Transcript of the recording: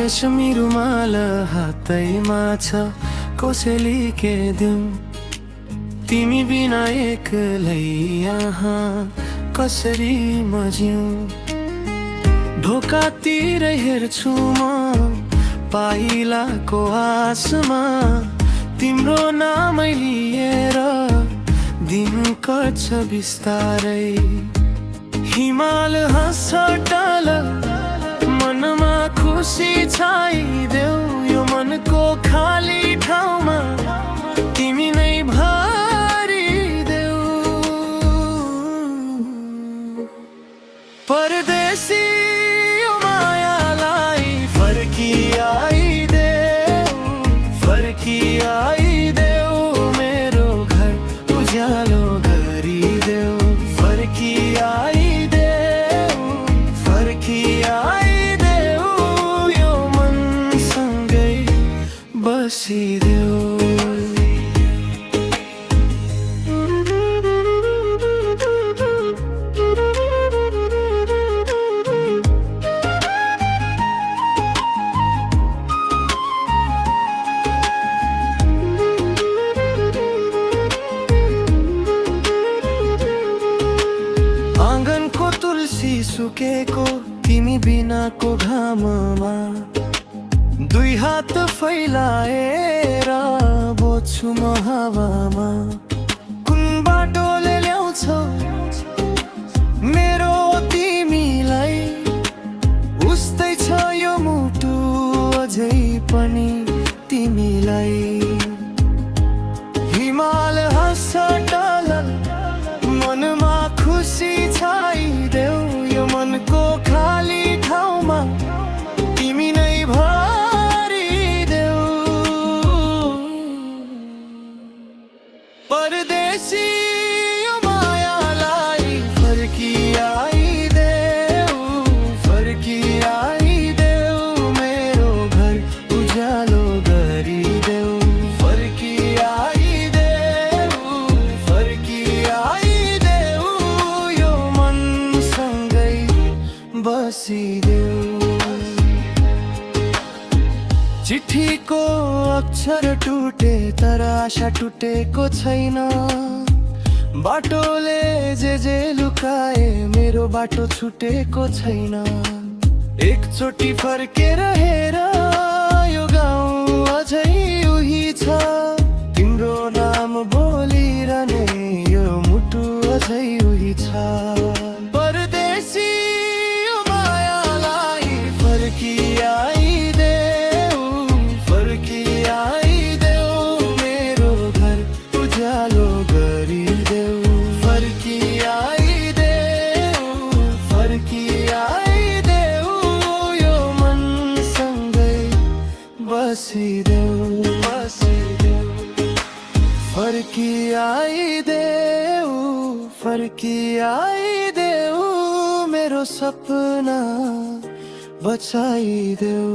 रेशमी रुमाल हातैमा छ कसैले के दिउँ तिमी बिना एक्लै यहाँ कसरी म जिउँ ढोकातिर हेर्छु म पाइलाको आसमा तिम्रो नामै लिएर दिन कट्छ बिस्तारै हिमाल हाँस्छ टाल मनमा खुसी छाइदेऊ यो मनको खाली ठाउँमा तिमी नै भरिदेऊ परदेशी यो मायालाई फर्किआइदेऊ मेरो घर उज्यालो गरिदेऊ फर्किआइदेऊ यो मनसँगै बसिदेऊ आँगनको तुलसी सुकेको तिमी बिनाको घाममा दुई हात फैलाएर बोच्छु म हावामा कुन बाटोले ल्याउँछौ मेरो तिमीलाई उस्तै छ यो मुटु अझै पनि तिमीलाई हिमाल हाँस्छ टाल मनमा खुसी छाइदेऊ यो मनको खाली ठाउँमा तिमी नै भरिदेऊ परदेशी यो मायालाई फर्किआइदेऊ मेरो घर उज्यालो गरिदेऊ फर्किआइदेऊ यो मनसँगै बसिदेऊ चिठीको अक्षर टुटे तर आशा टुटेको छैन बाटोले जे लुकाए मेरो बाटो छुटेको छैन एकचोटि फर्केर हेर यो गाउँ अझै उही छ तिम्रो नाम बोलिरहने यो मुटु अझै उही छ परदेशी यो मायालाई फर्किआइदेऊ मेरो घर उज्यालो गरिदेऊ फर्किआइदेऊ यो मनसँगै बसिदेऊ फर्किआइदेऊ मेरो सपना बचाइदेऊ